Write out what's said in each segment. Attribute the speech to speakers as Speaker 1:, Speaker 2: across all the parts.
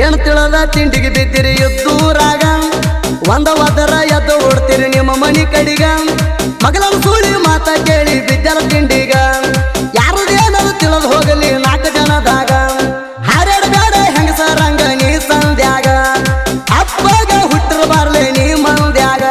Speaker 1: ಏನ್ ತಿಳದ ತಿಂಡಿಗೆ ಬಿದ್ದಿರಿ ಎದ್ದೂರಾಗ ಒಂದವದರ ಎದ್ದು ಓಡ್ತೀರಿ ನಿಮ್ಮ ಮನಿ ಕಡಿಗ ಮಗಲ ಸುಳಿ ಮಾತ ಕೇಳಿ ಬಿದ್ದರ ತಿಂಡಿಗ ಯಾರದೇನದು ತಿಳಿದು ಹೋಗಲಿ 4 ಜನದಾಗ ಹಾರಾಡಬೇಡ ಹೆಂಗಸರಂಗ ನೀ ಸಂಧ್ಯಾಗ ಅಪ್ಪಗ ಹುಟ್ಟರು ಬಾರ್ಲೆ ನೀ ಮಂದ್ಯಾಗ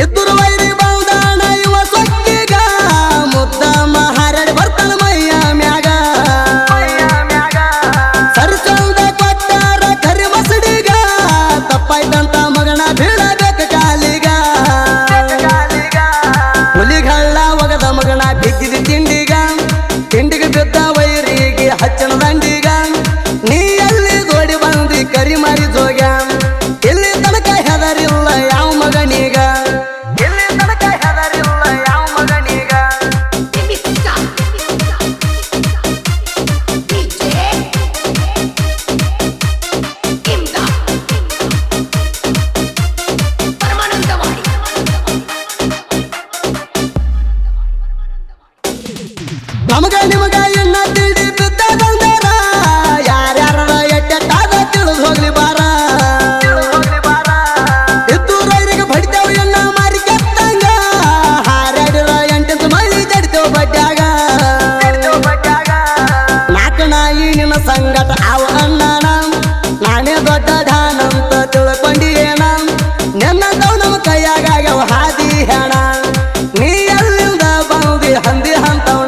Speaker 1: ಎದುರು ವೈರಿ ಬಂದಾಣ ಇವ ಸೊಕ್ಕಿಗ ಮುದ್ದ ಮಹಾರಾಡಿ ಬರ್ತಾನ ಮೈಯ ಮ್ಯಾಗ ಸರಿಸಂದ ಕೊಟ್ಟಾರ ಕರಿ ಮಸಡಿಗ ತಪ್ಪಾಯ್ತಂತ ಮಗನ ಬೀಳಬೇಕ ಕಾಲಿಗ ಹುಲಿಗಳ್ಳ ಒಗದ ಮಗನ ಬಿದ್ದಿದ ತಿಂಡಿಗೆ ಬಿದ್ದ ವೈರಿಗೆ ಹಚ್ಚನ ದಂಡಿಗ ನೀ ಎಲ್ಲಿ ದೋಡಿ ಬಂದಿ ಕರಿ ಮಾರಿ ಜೋಗ ಇಲ್ಲಿ ತನಕ ಹೆದರಿಲ್ಲ ಯಾವ ಮಗನೀಗ ನಮಗ ನಿಮಗ ಎನ್ನ ತಿಳಿ ಬಿದ್ದ ಬಂದಾರ ಯಾರ್ಯಾರ ಎಟ್ಟೆಟ್ಟಾದ ತಿಳಿದು ಹೋಗ್ಲಿ ಬಾರ ಎದ್ದೂರೈರಿಗೆ ಬಡಿತೇವ ಎನ್ನ ಮಾರಿ ಕೆತ್ತಂಗ ಹಾರಾಡಿರ 8 ಮಳಿ ಜಡಿತೇವ ಬಡ್ಡ್ಯಾಗ 4 ನಾಯಿ ನಿನ್ನ ಸಂಗಟ ಅವ ಅಣ್ಣನ ನಾನೇ ದೊಡ್ಡ ಧಾನಂತ ತಿಳ್ಕೊಂಡಿಯೇನ ನೆನ್ನದವ್ ನಮ್ಮ ಕೈಯಾಗ್ಯಾವ ಹಾದಿ ಹೆಣ ನೀ ಎಲ್ಲಿಂದ ಬಂದಿ ಹಂದಿ ಹಂತವಣ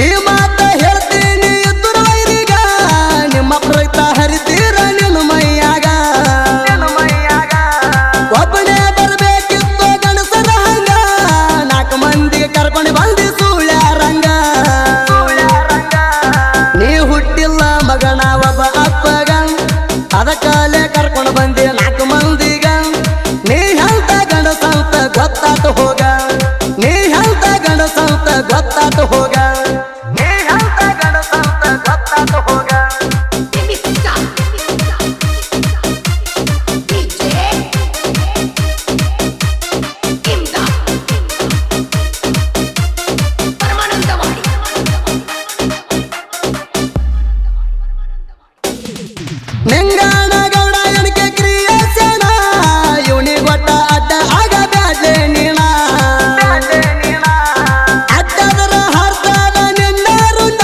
Speaker 1: ಈ ಮಾತ ಹೇಳ್ತೀನಿ ಎದುರು ವೈರಿಗ ನಿಮ್ಮ ಪ್ರಯುಕ್ತ ಹರಿತೀರ ನಿನ್ನ ಮೈಯಾಗ ಒಬ್ಬನೇ ಬರ್ಬೇಕಿತ್ತು ಗಣಸರ ಹಂಗ 4 ಮಂದಿಗೆ ಕರ್ಕೊಂಡು ಬಂದಿ ಸುಳ್ಯಾರಂಗ ನೀ ಹುಟ್ಟಿಲ್ಲ ಮಗನ ಒಬ್ಬ ಅಪ್ಪಗ ಅದಕ್ಕಲೆ ಕರ್ಕೊಂಡು ಬಂದಿ 4 ಮಂದಿಗ ನೀ ಹೆಂತ ಗಂಡಸಂತ ಗೊತ್ತಾತ ಹೋಗ ನೀ ಹೆಂತ ಗಂಡಸಂತ ಗೊತ್ತಾತ ಹೋಗ ನಿಂಗಾಣ ಗೌಡ ಎಣಕೆ ಕ್ರಿಯೇಷನ ಇವನಿ ಗೊಟ್ಟ ಅಡ್ಡ ಆಗ ಬ್ಯಾಡ್ಲೆ ನೀಣ ಅಡ್ಡದರ ಹರ್ತದ ನಿನ್ನ ರುಂಡ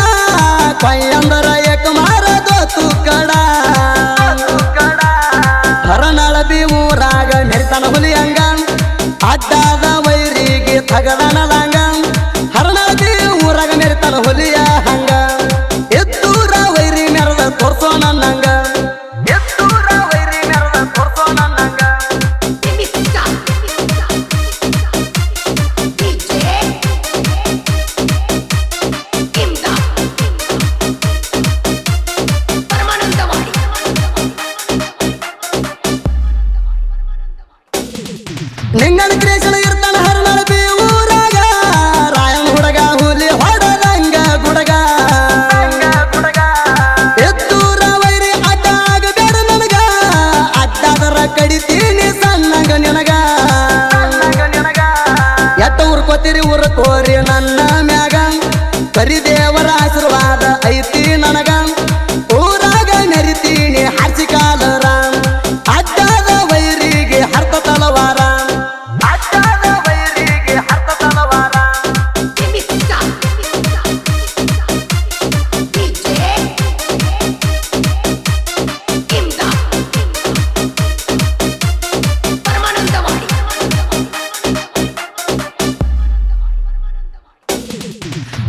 Speaker 1: ಕೊಯ್ಯಂದರ ಏಕ ಮಾರದೋ ತುಕ್ಕಡ ಹರನಳಬಿ ಊರಾಗ ಮೆರಿತನ ಹುಲಿಯಂಗ ಅಡ್ಡದ ವೈರಿಗೆ ತಗದನ ಲಂಗ ಹರನಳಬಿ ಊರಾಗ ಮೆರಿತನ ಹುಲಿಯ ಹಂಗ ಎದ್ದೂರ ವೈರಿ ಮೆರದ ತೋರ್ಸೋ ನನ್ನಂಗ ನಿಂಗನ ಕ್ರೇಷಣ ಇರ್ತಾನ ಹರನಳಬಿ ಊರಾಗ ರಾಯನ್ ಹುಡುಗ ಹುಲಿ ಹೊಡದಂಗ ಗುಡಗ ಎದ್ದೂರ ವೈರಿ ಅಡ್ಡ ಆಗಬೇಡ ನನಗ ಅಡ್ಡದರ ಕಡಿತೀನಿ ಸಣ್ಣಂಗ ನಿನಗ ಎಟ್ಟ ಉರ್ಕೋತೀರಿ ಉರ್ಕೋರಿ ನನ್ನ ಮ್ಯಾಗ ಕರಿದೇವರ ಆಶೀರ್ವಾದ ಐತಿ ನನಗ ಊರಾಗ ಮೆರಿತೀನಿ ಹಾಸಿ ಕಾಲರ ಅಡ್ಡದ ವೈರಿಗೆ ಹರ್ತ ತಲವಾರ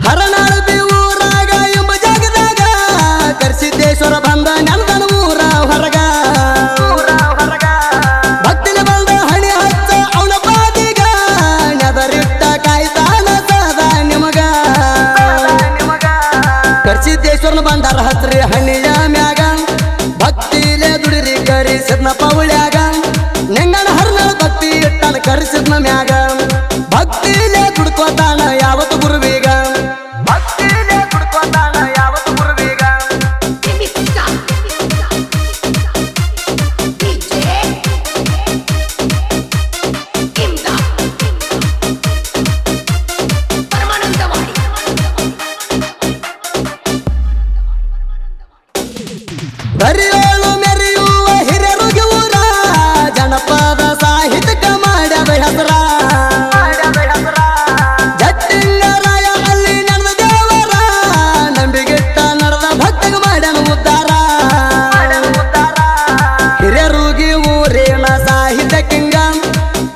Speaker 1: ಹರನಳಬಿ ಸಿದ್ದೇಶ್ವರನ ಬಂಡಾರ ಹಚ್ರಿ ಹಣ್ಣಿಯ ಮ್ಯಾಗ ಭಕ್ತಿಲೇ ದುಡಿರಿ ಕರಿಸಿದ್ನ ಪೌಳ್ಯಾಗ ನಿಂಗಣ ಹರ್ನಾಳ ಭಕ್ತಿ ಇಟ್ಟನ ಕರಿಸಿದ್ನ ಮ್ಯಾಗ ಭಕ್ತಿಲೇ ದುಡ್ಕೋತಾನ ಯಾವತ್ತು ಗುರುವೀಗ ಭಕ್ತಿಲೇ ದುಡ್ಕೋತಾನ ಯಾವತ್ತು ಗುರುವೀಗ ಬರಿಯೋಳು ಮೆರೆಯುವ ಹಿರಿಯರಿಗೆ ಊರ ಜನಪದ ಸಾಹಿತ್ಯಕ ಮಾಡ್ಯಾದ ಹೆಸರ ಜಟ್ಟಿಂಗರಾಯ ಅಲ್ಲಿ ನಡೆದ ದೇವರ ನಂಬಿಗಿಟ್ಟ ನಡೆದ ಭಕ್ತಗ ಮಾಡ್ಯಾನ ಉದ್ಧಾರ ಹಿರಿಯರುಗಿ ಊರಿನ ಸಾಹಿತ್ಯ ಕಿಂಗ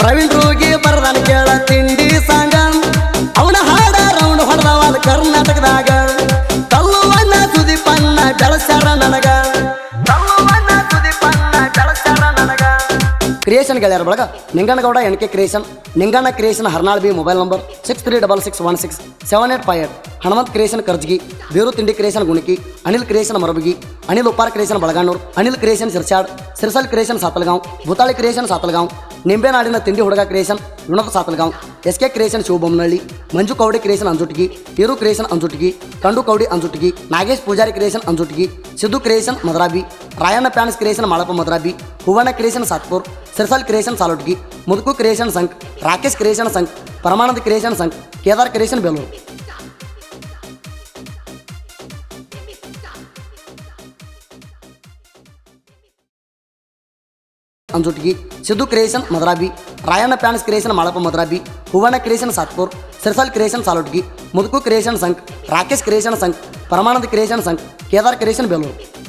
Speaker 1: ಪ್ರವೀಣ್ ರೂಗಿ ಬರದನ ಕೇಳ ತಿಂಡಿ ಸಾಂಗ ಅವನ ಹಾಡ ರೌಂಡ್ ಹೊಡೆದವಾದ ಕರ್ನಾಟಕದಾಗ ಕಲ್ಲುವನ್ನ ಸುದೀಪನ್ನ ಬೆಳಸ್ಯಾರ ನನಗ ಕ್ರಿಯೇಷನ್ ಗೆಳೆಯರ ಬಳಗ Ninganagouda NK creation Ninganna creation Harnal B mobile number 6366167168 Hanumant creation Karjagi ಬೇರು ತಿಂಡಿ creation Guniki Anil creation Marabagi Anil Uppara creation Balaganur Anil creation Sirsad Sirsal creation Satalgaon Bhutali creation Satalgaon ನಿಂಬೆನಾಡಿನ ತಿಂಡಿ ಹುಡುಗ creation Vinod Satalgaon SK creation Shivabommanahalli Manju Koudi creation Anjutigi Eeru creation Anjutigi Kandu Koudi Anjutigi Nagesh Pujari creation Anjutigi Siddu creation Madrabi Rayanna fans creation Malappa Madrabi Hoovanna creation Satpur Sirsal creation Salotgi Muduku creation Sangh Rakesh creation Sangh Paramananda creation Sangh Kedar creation Belur Anjutigi Siddu creation Madrabi Rayanna fans creation Malappa Madrabi Hoovanna creation Satpur Sirsal creation Salotgi Muduku creation Sangh Rakesh creation Sangh Paramananda creation Sangh Kedar creation Belur